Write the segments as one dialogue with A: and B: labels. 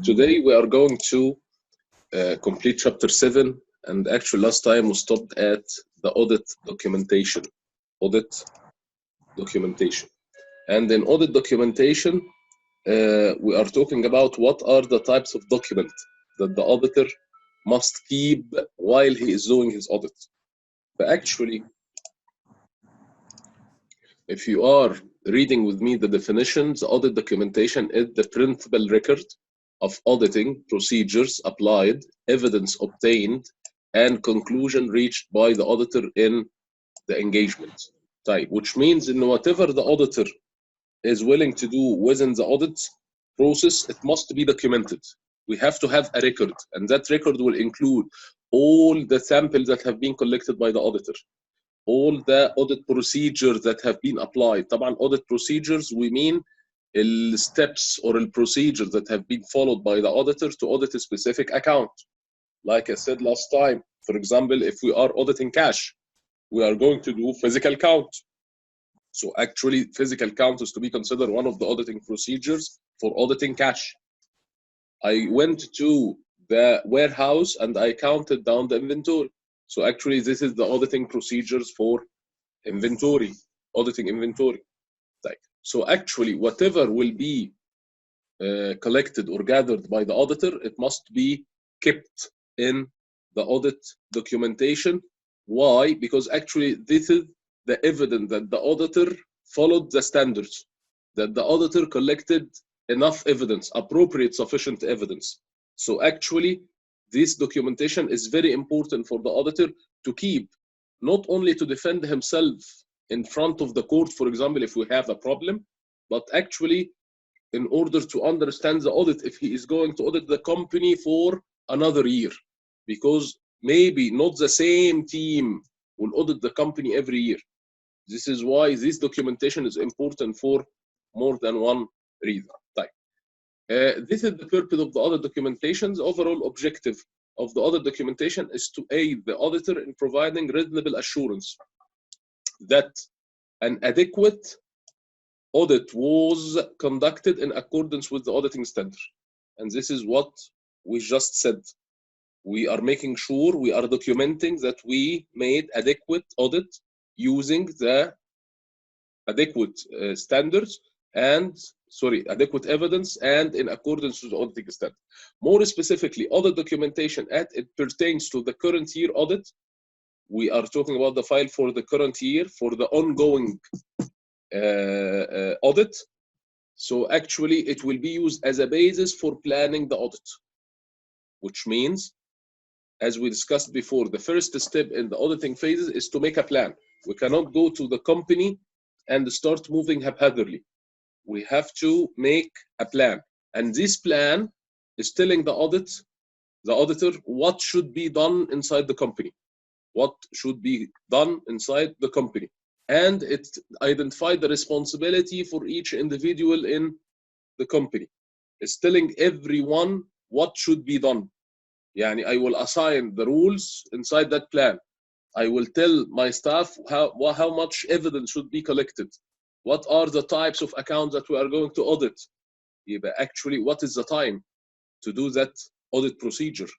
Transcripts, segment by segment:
A: Today we are going to complete chapter 7, and actually last time we stopped at the audit documentation. And in audit documentation, we are talking about what are the types of documents that the auditor must keep while he is doing his audit. But actually, if you are reading with me the definitions, audit documentation is the principal record of auditing procedures applied, evidence obtained, and conclusion reached by the auditor in the engagement type, which means in whatever the auditor is willing to do within the audit process, it must be documented. We have to have a record, and that record will include all the samples that have been collected by the auditor, all the audit procedures that have been applied. طبعا audit procedures we mean the steps or the procedures that have been followed by the auditor to audit a specific account. Like I said last time, for example, if we are auditing cash, we are going to do physical count. So actually physical count is to be considered one of the auditing procedures for auditing cash. I went to the warehouse and I counted down the inventory. So actually this is the auditing procedures for inventory, auditing inventory. So actually whatever will be collected or gathered by the auditor, it must be kept in the audit documentation. Why? Because actually this is the evidence that the auditor followed the standards, that the auditor collected enough evidence, appropriate, sufficient evidence. So actually this documentation is very important for the auditor to keep, not only to defend himself in front of the court, for example, if we have a problem, but actually in order to understand the audit if he is going to audit the company for another year, because maybe not the same team will audit the company every year. This is why this documentation is important for more than one reason. This is the purpose of the audit documentation. The overall objective of the audit documentation is to aid the auditor in providing reasonable assurance that an adequate audit was conducted in accordance with the auditing standard. And this is what we just said. We are making sure we are documenting that we made adequate audit using the adequate standards and adequate evidence and in accordance with the auditing standard. More specifically, audit documentation as it pertains to the current year audit. We are talking about the file for the current year for the ongoing audit. So actually it will be used as a basis for planning the audit, which means, as we discussed before, the first step in the auditing phases is to make a plan. We cannot go to the company and start moving haphazardly. We have to make a plan, and this plan is telling the auditor what should be done inside the company, and it identified the responsibility for each individual in the company. It's telling everyone what should be done. Yani I will assign the rules inside that plan. I will tell my staff how much evidence should be collected. What are the types of accounts that we are going to audit? But actually, what is the time to do that audit procedure?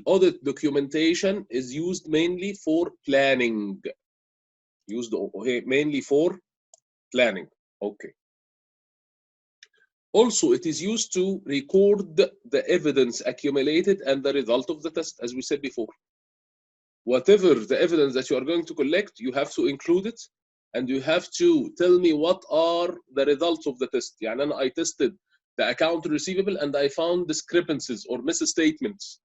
A: Audit documentation is used mainly for planning. Okay. Also, it is used to record the evidence accumulated and the result of the test, as we said before. Whatever the evidence that you are going to collect, you have to include it, and you have to tell me what are the results of the test. يعني I tested the account receivable and I found discrepancies or misstatements.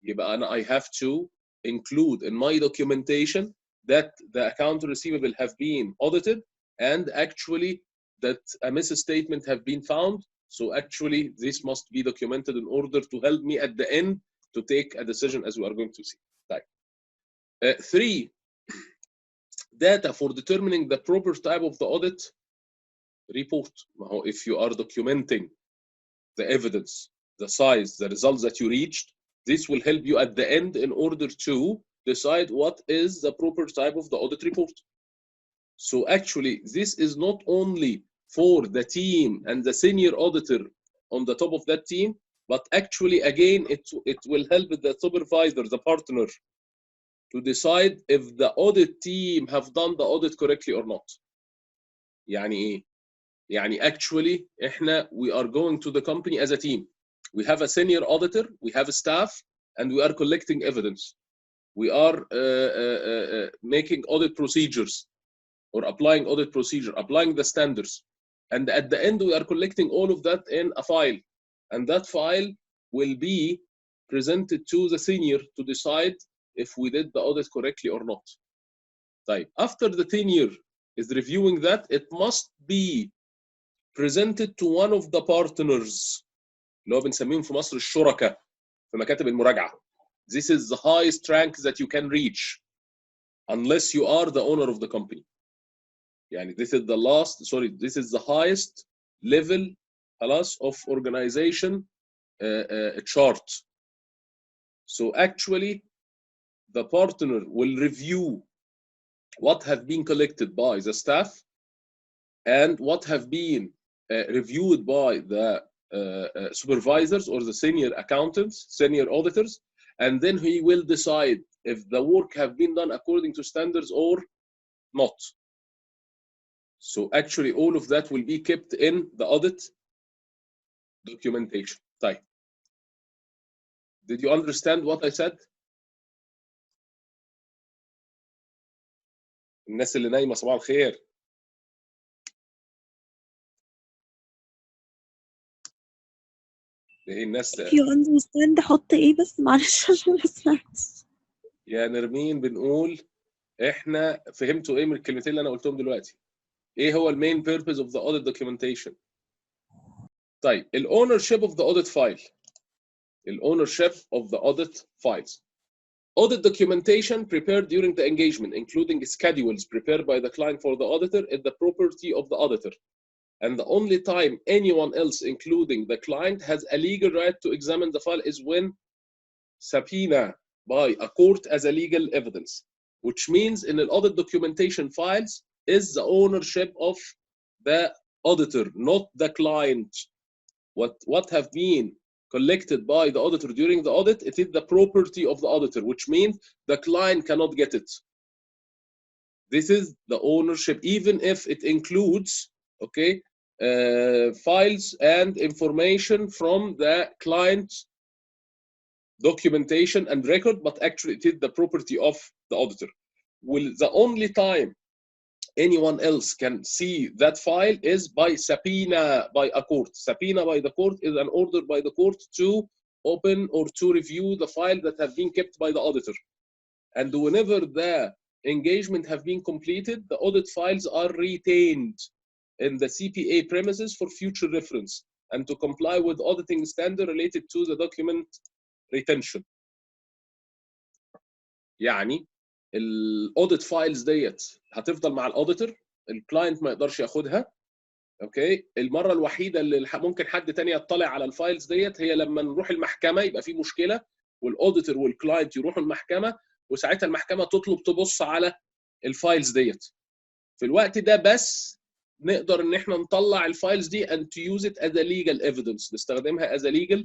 A: I have to include in my documentation that the account receivable have been audited and actually that a misstatement have been found. So actually this must be documented in order to help me at the end to take a decision, as we are going to see. 3, data for determining the proper type of the audit report. If you are documenting the evidence, the size, the results that you reached, this will help you at the end in order to decide what is the proper type of the audit report. So actually this is not only for the team and the senior auditor on the top of that team, but actually again it will help the supervisor, the partner, to decide if the audit team have done the audit correctly or not. يعني ايه؟ يعني actually احنا we are going to the company as a team. We have a senior auditor, we have a staff, and we are collecting evidence. We are making audit procedures or applying audit procedure, applying the standards. And at the end, we are collecting all of that in a file. And that file will be presented to the senior to decide if we did the audit correctly or not. طيب, after the senior is reviewing that, it must be presented to one of the partners, اللي هو بنسميهم في مصر الشركاء في مكاتب المراجعة. This is the highest rank that you can reach unless you are the owner of the company. يعني this is the highest level خلاص of organization chart. So actually the partner will review what have been collected by the staff and what have been reviewed by the supervisors or the senior accountants, senior auditors, and then he will decide if the work have been done according to standards or not. So actually all of that will be kept in the audit documentation. طيب. Did you understand what I said? الناس اللي نايمة صباح الخير. ايه الناس؟
B: If you understand حط ايه بس معلش عشان ما سمعتش.
A: يا نرمين بنقول احنا فهمتوا ايه من الكلمتين اللي انا قلتهم دلوقتي؟ ايه هو المين purpose of the audit documentation؟ طيب ال ownership of the audit file. ال ownership of the audit files. Audit documentation prepared during the engagement, including schedules prepared by the client for the auditor, is the property of the auditor. And the only time anyone else, including the client, has a legal right to examine the file is when subpoena by a court as a legal evidence, which means in the audit documentation files is the ownership of the auditor, not the client. What have been collected by the auditor during the audit, it is the property of the auditor, which means the client cannot get it. This is the ownership, even if it includes, okay, files and information from the client documentation and record, but actually it is the property of the auditor. Well, the only time anyone else can see that file is by subpoena by a court. Subpoena by the court is an order by the court to open or to review the file that have been kept by the auditor. And whenever the engagement have been completed, the audit files are retained in the CPA premises for future reference and to comply with auditing standard related to the document retention. يعني الاوديت فايلز ديت هتفضل مع الاوديتور، الكلاينت ما يقدرش ياخدها. اوكي، المره الوحيده اللي ممكن حد تاني يطلع على الفايلز ديت هي لما نروح المحكمه يبقى في مشكله والاوديتور والكلاينت يروحوا المحكمه، وساعتها المحكمه تطلب تبص على الفايلز ديت. في الوقت ده بس نقدر ان احنا نطلع الفايلز دي and to use it as a legal evidence، نستخدمها as a legal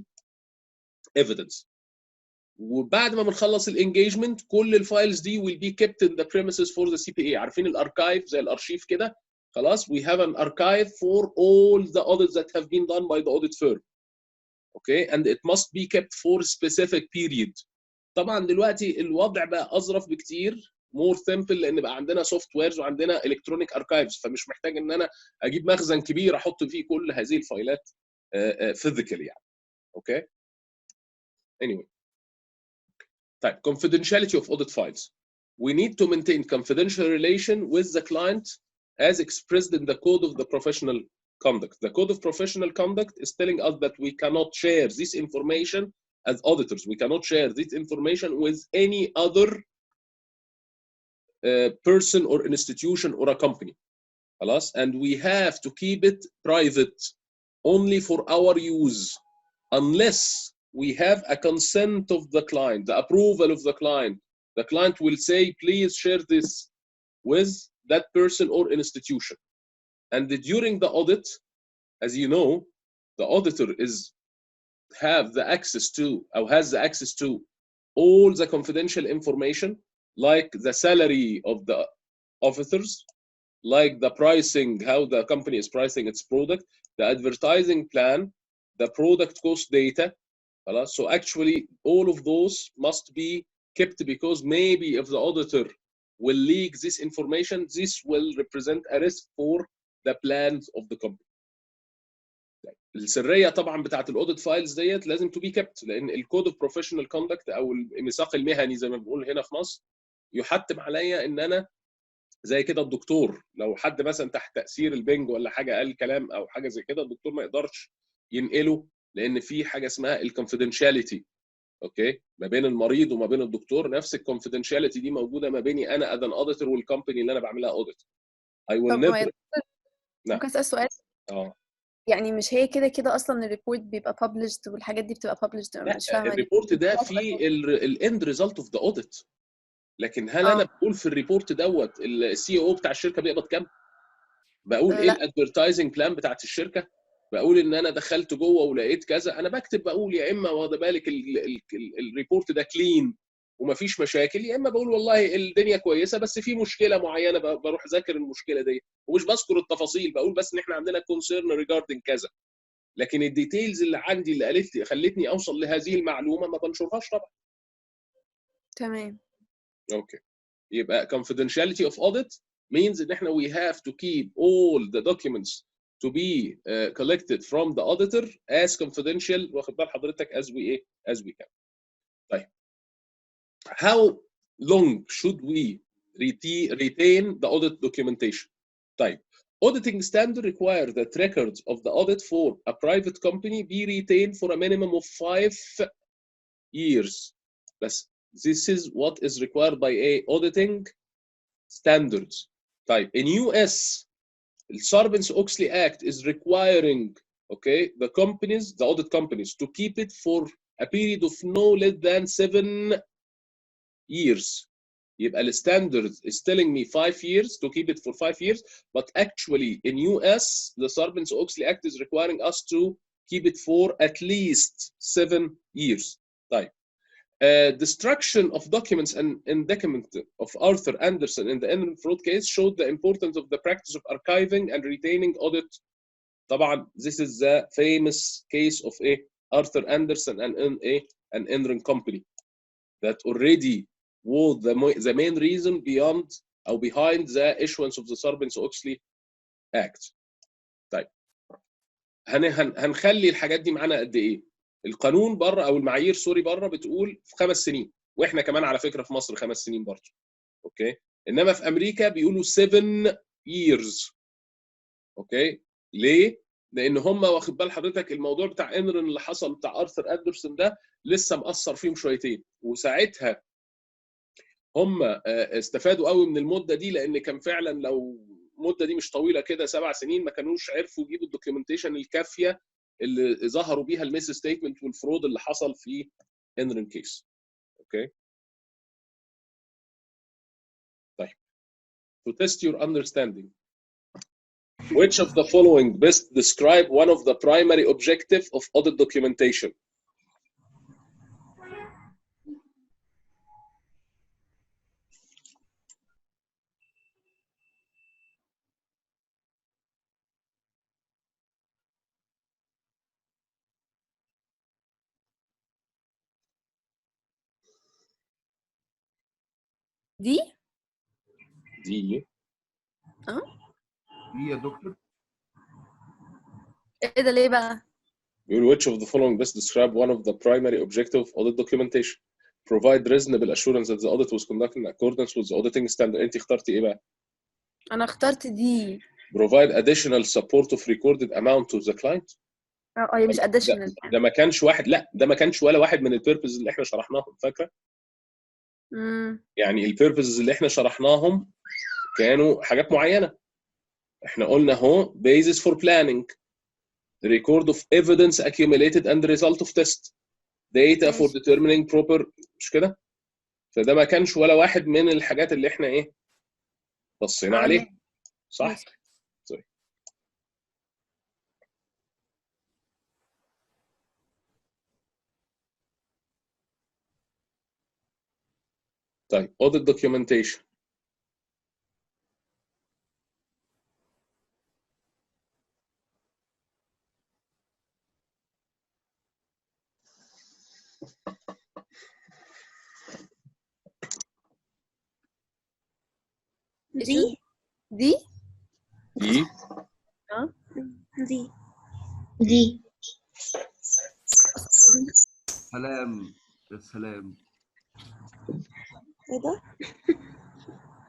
A: evidence. وبعد ما بنخلص الانجيجمنت كل الفايلز دي will be kept in the premises for the CPA. عارفين الاركايف زي الارشيف كده؟ خلاص we have an archive for all the audits that have been done by the audit firm. Okay, and it must be kept for specific period. طبعا دلوقتي الوضع بقى اظرف بكتير، more simple، لان بقى عندنا سوفت ويرز وعندنا الكترونيك اركايفز، فمش محتاج ان انا اجيب مخزن كبير احط فيه كل هذه الفايلات فيزيكال يعني. اوكي. anyway. طيب confidentiality of audit files. We need to maintain confidential relation with the client as expressed in the code of the professional conduct. The code of professional conduct is telling us that we cannot share this information as auditors. We cannot share this information with any other person or institution or a company. خلاص? And we have to keep it private only for our use unless we have a consent of the client, the approval of the client. The client will say, please share this with that person or institution. And during the audit, as you know, the auditor have the access to or has the access to all the confidential information like the salary of the officers, like the pricing, how the company is pricing its product, the advertising plan, the product cost data. So actually all of those must be kept, because maybe if the auditor will leak this information, this will represent a risk for the plans of the company. السريه طبعا بتاعت الاوديت فايلز ديت لازم تو بي كيبت، لان الكود اوف بروفيشنال كوندكت او الميثاق المهني زي ما بنقول هنا في مصر يحتم عليا ان انا زي كده الدكتور لو حد مثلا تحت تاثير البنج ولا حاجه قال كلام او حاجه زي كده، الدكتور ما يقدرش ينقله، لان في حاجه اسمها الكونفيدنشاليتي، اوكي، ما بين المريض وما بين الدكتور. نفس الكونفيدنشاليتي دي موجوده ما بيني انا ادن اوديتور والكومباني اللي انا بعملها اوديت. اي ويل نيفر.
C: ممكن اسال سؤال؟ يعني مش هي كده كده اصلا الريبورت بيبقى published والحاجات دي بتبقى published؟ مش فاهمه.
A: الريبورت ده فيه الاند ريزلت اوف ذا اوديت، لكن هل انا بقول في الريبورت دوت السي او بتاع الشركه بيقبض كام؟ بقول ايه الادفرتايزنج بلان بتاعت الشركه؟ بقول ان انا دخلت جوه ولقيت كذا. انا بكتب بقول يا اما واخد بالك الريبورت ده كلين ومفيش مشاكل، يا اما بقول والله الدنيا كويسه بس في مشكله معينه بروح ذاكر المشكله دي، ومش بذكر التفاصيل، بقول بس ان احنا عندنا كونسيرن ريجاردنج كذا، لكن الديتيلز اللي عندي اللي خلتني اوصل لهذه المعلومه ما بنشرهاش طبعا.
C: تمام.
A: اوكي، يبقى confidentiality of audit means ان احنا we have to keep all the documents to be collected from the auditor as confidential، واخد بال حضرتك as we can. طيب how long should we retain the audit documentation؟ طيب auditing standard require that records of the audit for a private company be retained for a minimum of 5 years. بس this is what is required by a auditing standards. طيب in US the Sarbanes-Oxley Act is requiring the audit companies to keep it for a period of no less than 7 years. يبقى the standard is telling me 5 years to keep it for 5 years, but actually in US the Sarbanes-Oxley Act is requiring us to keep it for at least 7 years. طيب destruction of documents and indictment of Arthur Andersen in the Enron fraud case showed the importance of the practice of archiving and retaining audit. طبعا this is the famous case of Arthur Andersen and an Enron company that already was the main reason behind the issuance of the Sarbanes-Oxley Act. طيب هنخلي الحاجات دي معانا قد ايه؟ القانون بره او المعايير سوري بره بتقول في 5 سنين، واحنا كمان على فكره في مصر 5 سنين برضه. اوكي، انما في امريكا بيقولوا 7 years. اوكي، ليه؟ لان هم واخد بال حضرتك الموضوع بتاع انرن اللي حصل بتاع ارثر اندرسون ده لسه مأثر فيهم شويتين، وساعتها هم استفادوا قوي من المده دي، لان كان فعلا لو المده دي مش طويله كده 7 سنين ما كانوش عرفوا يجيبوا الدوكيومنتيشن الكافيه اللي ظهروا بيها الميس ستيتمنت والفرود اللي حصل في انرن كيس. اوكي، طيب to test your understanding, which of the following best describe one of the primary objective of audit documentation؟
C: دي
D: دي يا دكتور.
C: ايه ده ليه بقى؟
A: يقول which of the following best describe one of the primary objective of audit documentation؟ provide reasonable assurance that the audit was conducted in accordance with the auditing standard. انت اخترتي ايه بقى؟
C: انا اخترت دي.
A: provide additional support of recorded amount to the client.
C: هي مش additional
A: ده ما كانش واحد، لا ده ما كانش ولا واحد من البيربز اللي احنا شرحناهم، فاكره؟ يعني البيربز اللي احنا شرحناهم كانوا حاجات معينه. احنا قلنا اهو basis for planning, record of evidence accumulated and result of test, data for determining proper، مش كده؟ فده ما كانش ولا واحد من الحاجات اللي احنا بصينا عليها، صح؟ طيب طيب audit documentation.
B: دي
C: دي
A: دي
C: اه
B: دي
E: دي
F: سلام يا سلام.
B: ايه ده؟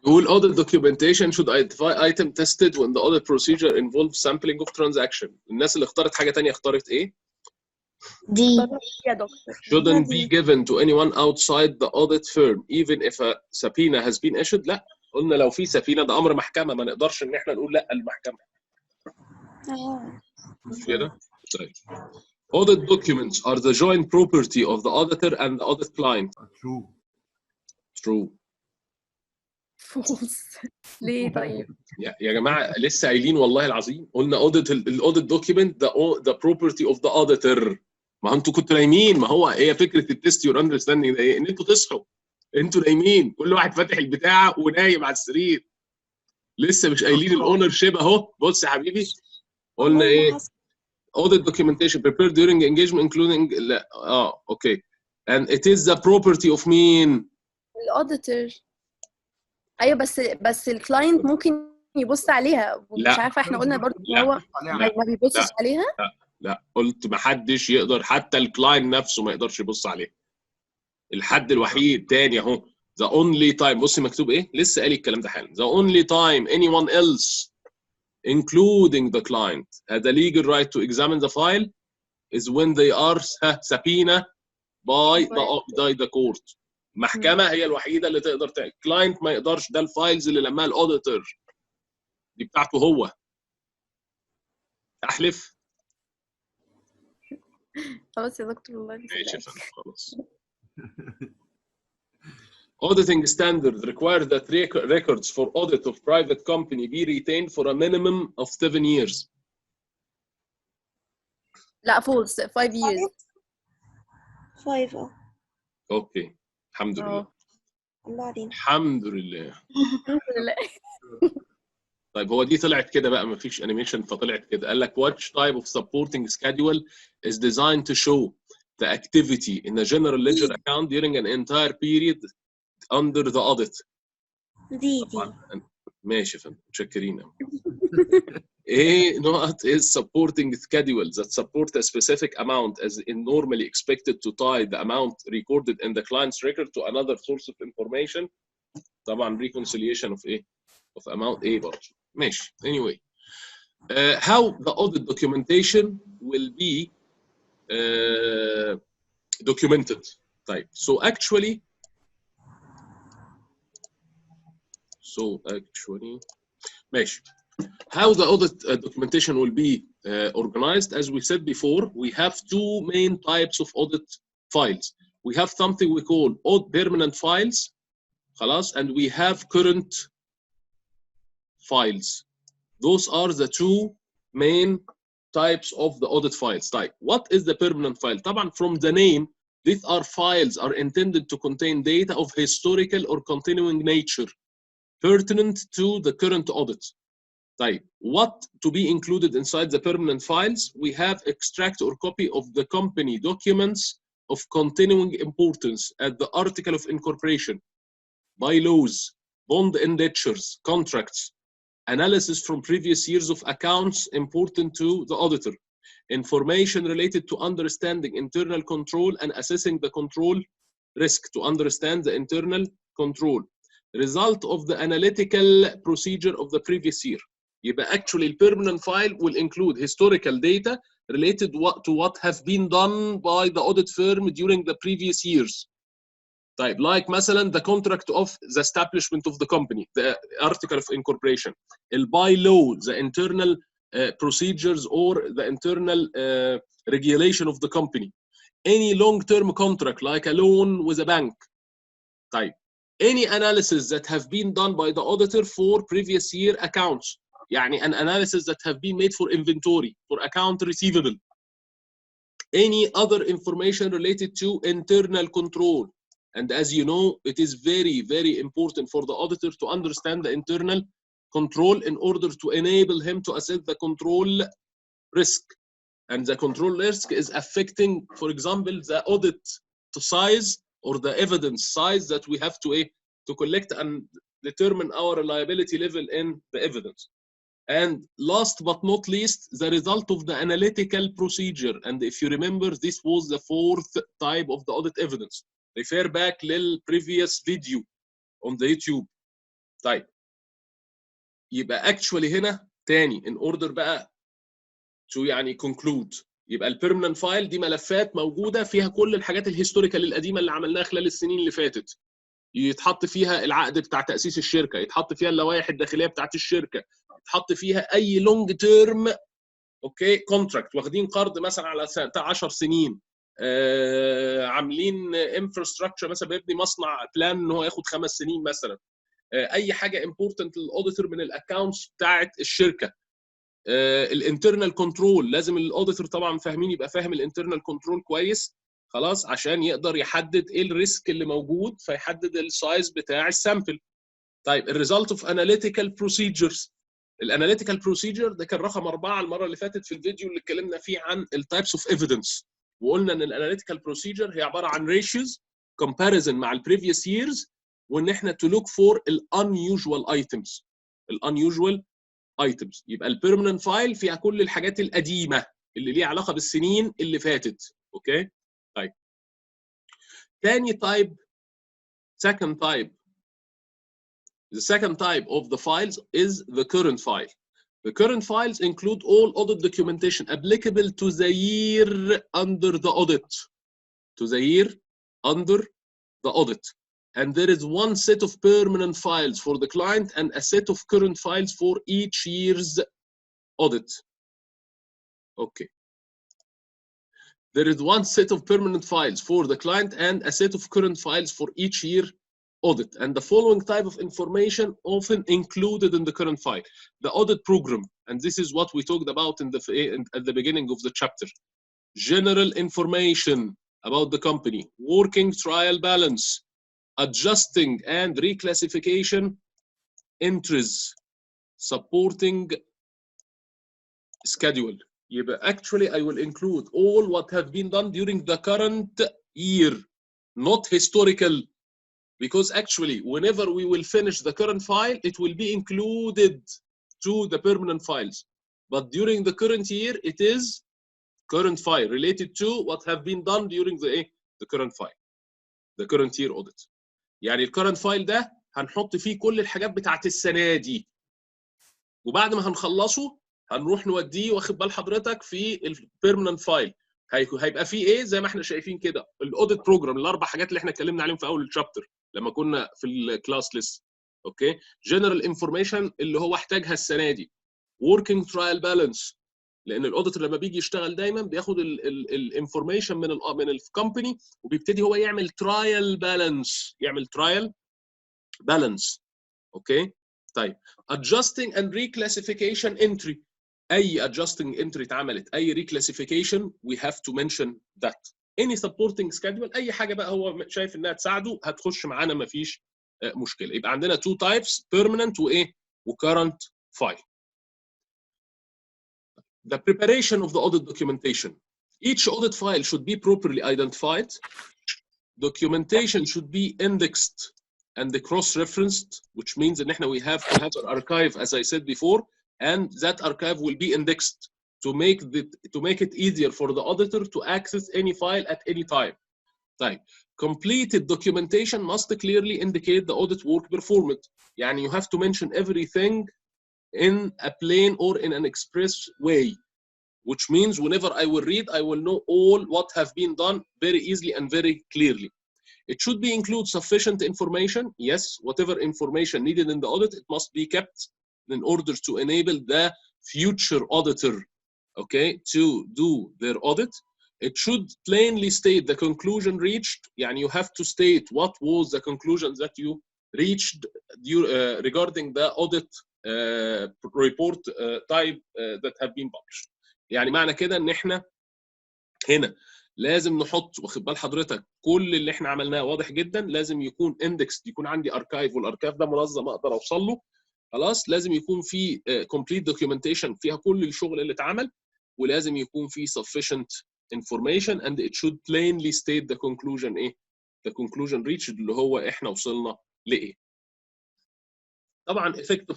A: يقول audit documentation should identify item tested when the audit procedure involves sampling of transaction. الناس اللي اختارت حاجة تانية اختارت ايه؟
E: دي
C: يا دكتور.
A: Shouldn't be given to anyone outside the audit firm even if a subpoena has been issued. لا، قلنا لو في سفينة ده أمر محكمة، ما نقدرش إن احنا نقول لا المحكمة. مش كده؟ طيب. Audit documents are the joint property of the auditor and the audit client.
F: True.
A: True.
C: فوز. ليه طيب؟
A: يا جماعة لسه قايلين والله العظيم، قلنا audit document the property of the auditor. ما انتوا كنتوا نايمين، ما هو هي فكرة التست يور اندرستاندينج ده ايه؟ ان انتوا تصحوا. انتوا نايمين، كل واحد فاتح البتاع ونايم على السرير. لسه مش قايلين الاونر شيب اهو. بص يا حبيبي، قلنا ايه؟ audit documentation prepared during engagement including لا اوكي and it is the property of مين؟
C: الاوديتور. ايوه بس الكلاينت ممكن يبص عليها ومش عارفه، احنا قلنا برضه ان هو ما بيبصش عليها.
A: لا قلت ما حدش يقدر، حتى الكلاينت نفسه ما يقدرش يبص عليها. الحد الوحيد تاني اهو the only time، بص مكتوب ايه؟ لسه قال الكلام ده حالا. the only time anyone else including the client had a legal right to examine the file is when they are subpoena by the court. محكمة هي الوحيدة اللي تقدر تعمل. client ما يقدرش، ده الفايلز اللي لماها الاوديتور دي بتاعته هو. احلف.
C: خلاص يا دكتور والله
A: ماشي خلاص. Auditing standards require that records for audit of private company be retained for a minimum of 7 years.
C: لا فولس 5 years.
B: 5
A: اوكي الحمد لله.
B: الله علينا.
A: الحمد لله.
C: الحمد لله.
A: طيب هو دي طلعت كده بقى، ما فيش انيميشن فطلعت كده. قال لك which type of supporting schedule is designed to show the activity in a general ledger account during an entire period under the audit.
B: دي
A: ماشي يا فندم، متشكرين. A note is supporting schedules that support a specific amount as in normally expected to tie the amount recorded in the client's record to another source of information. طبعا reconciliation of A of amount A برضه. ماشي. Anyway, how the audit documentation will be documented. طيب so actually ماشي. How the audit documentation will be organized, as we said before, we have two main types of audit files. We have something we call permanent files, خلاص, and we have current files. Those are the two main types of the audit files. Type. What is the permanent file? طبعا from the name, these are files are intended to contain data of historical or continuing nature pertinent to the current audit. Type. What to be included inside the permanent files? We have extract or copy of the company documents of continuing importance at the article of incorporation, bylaws, bond indentures, contracts, analysis from previous years of accounts important to the auditor, information related to understanding internal control and assessing the control risk to understand the internal control, result of the analytical procedure of the previous year. يبقى actually the permanent file will include historical data related to what have been done by the audit firm during the previous years. طيب like مثلا the contract of the establishment of the company, the article of incorporation, by law, the internal procedures or the internal regulation of the company, any long-term contract like a loan with a bank. طيب any analysis that have been done by the auditor for previous year accounts, يعني an analysis that have been made for inventory, for account receivable, any other information related to internal control, And as you know, it is very, very important for the auditor to understand the internal control in order to enable him to assess the control risk. And the control risk is affecting, for example, the audit size or the evidence size that we have to collect and determine our reliability level in the evidence. And last but not least, the result of the analytical procedure. And if you remember, this was the fourth type of the audit evidence. Refer back لل previous video on the YouTube. طيب يبقى actually هنا تاني in order بقى to يعني conclude، يبقى البيرمننت فايل دي ملفات موجوده فيها كل الحاجات الهيستوريكال القديمه اللي عملناها خلال السنين اللي فاتت. يتحط فيها العقد بتاع تاسيس الشركه، يتحط فيها اللوائح الداخليه بتاعت الشركه، يتحط فيها اي لونج تيرم اوكي كونتراكت، واخدين قرض مثلا على 10 سنين، عاملين انفراستراكشر مثلا بيبني مصنع بلان ان هو ياخد 5 سنين مثلا، اي حاجه امبورتنت للاوديتور من الاكونتس بتاعت الشركه. الانترنال كنترول لازم الاوديتور طبعا فاهمين، يبقى فاهم الانترنال كنترول كويس خلاص عشان يقدر يحدد ايه الريسك اللي موجود فيحدد السايز بتاع السامبل. طيب الريزلت اوف اناليتيكال بروسيجرز، الاناليتيكال بروسيجر ده كان رقم 4 المره اللي فاتت في الفيديو اللي اتكلمنا فيه عن التايبس اوف ايفيدنس، وقلنا ان الاناليتيكال بروسيجر هي عباره عن ريشيوز كومباريزن مع البريفيوس ييرز، وان احنا تو لوك فور الانيوجوال ايتمز. الانيوجوال ايتمز يبقى البيرمننت فايل فيها كل الحاجات القديمه اللي ليها علاقه بالسنين اللي فاتت. اوكي طيب ثاني تايب، second type. The second type of the files is the current file. The current files include all audit documentation applicable to the year under the audit. To the year under the audit. And there is one set of permanent files for the client and a set of current files for each year's audit. Okay. There is one set of permanent files for the client and a set of current files for each year audit. And the following type of information often included in the current file. The audit program, and this is what we talked about at the beginning of the chapter. General information about the company, working trial balance, adjusting and reclassification entries, supporting schedule. Actually, I will include all what have been done during the current year, not historical, because actually, whenever we will finish the current file, it will be included to the permanent files. But during the current year, it is current file related to what have been done during the current file, the current year audit. يعني الكرنت فايل ده هنحط فيه كل الحاجات بتاعت السنه دي، وبعد ما هنخلصه هنروح نوديه واخد بال حضرتك في البيرمننت فايل. هيبقى فيه ايه زي ما احنا شايفين كده، الاوديت بروجرام، الاربع حاجات اللي احنا اتكلمنا عليهم في اول الشابتر لما كنا في الكلاس ليست. اوكي جنرال انفورميشن اللي هو احتاجها السنه دي، وركينج ترايل بالانس لان الاوديتور لما بيجي يشتغل دايما بياخد الانفورميشن من الكومباني وبيبتدي هو يعمل ترايل بالانس، يعمل ترايل بالانس. اوكي طيب adjusting and reclassification entry، اي adjusting entry اتعملت، اي reclassification we have to mention that. any supporting schedule، اي حاجه بقى هو شايف انها تساعده هتخش معانا مفيش مشكله. يبقى عندنا two types permanent وايه وcurrent file. The preparation of the audit documentation. Each audit file should be properly identified. Documentation should be indexed and cross-referenced, which means that we have to have an archive, as I said before, and that archive will be indexed to make it easier for the auditor to access any file at any time. Type. Completed documentation must clearly indicate the audit work performed. يعني you have to mention everything in a plain or in an express way, which means whenever I will read, I will know all what have been done very easily and very clearly. It should be include sufficient information. Yes, whatever information needed in the audit, it must be kept in order to enable the future auditor, okay, to do their audit. It should plainly state the conclusion reached. Yani you have to state what was the conclusion that you reached regarding the audit report type that have been published. يعني معنى كده ان احنا هنا لازم نحط، واخد بال حضرتك، كل اللي احنا عملناه واضح جدا، لازم يكون اندكس، يكون عندي اركايف، والاركايف ده منظم اقدر اوصل له. خلاص، لازم يكون في complete documentation فيها كل الشغل اللي اتعمل، ولازم يكون في sufficient information and it should plainly state the conclusion ايه؟ the conclusion reached اللي هو احنا وصلنا لايه. طبعا effective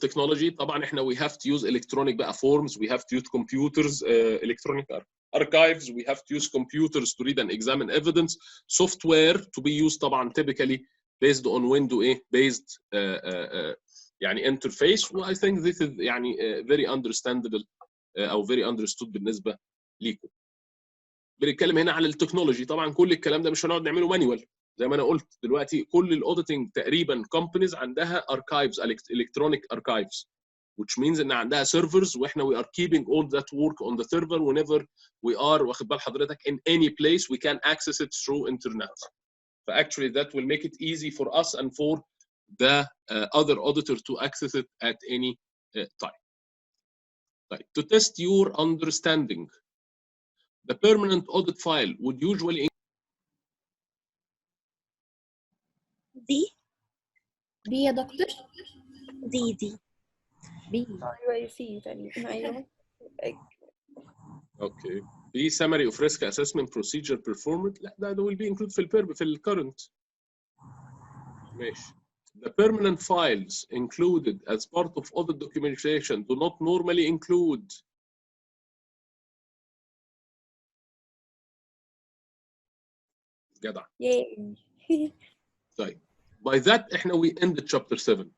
A: technology طبعا احنا we have to use electronic بقى forms, we have to use computers, electronic archives, we have to use computers to read and examine evidence, software to be used طبعا typically based on window based يعني interface. و I think this is يعني very understandable او very understood بالنسبه ليكم. بنتكلم هنا على التكنولوجي، طبعا كل الكلام ده مش هنقعد نعمله مانيوال زي ما انا قلت دلوقتي. كل الاوديتنج تقريبا companies عندها archives, electronic archives, which means ان عندها servers، واحنا we are keeping all that work on the server whenever we are، واخد بال حضرتك، in any place we can access it through internet. So actually that will make it easy for us and for the other auditor to access it at any time. Right. To test your understanding, the permanent audit file would usually
B: دي
E: يا دكتور.
B: دي
C: بي. ايوه سي تقريبا. ايوه.
A: اوكي. في summary of risk assessment procedure performed. لا ده will be included في الكرنت. ماشي. The permanent files included as part of audit documentation do not normally include جدع.
C: ياي.
A: طيب. By that احنا we ended chapter 7.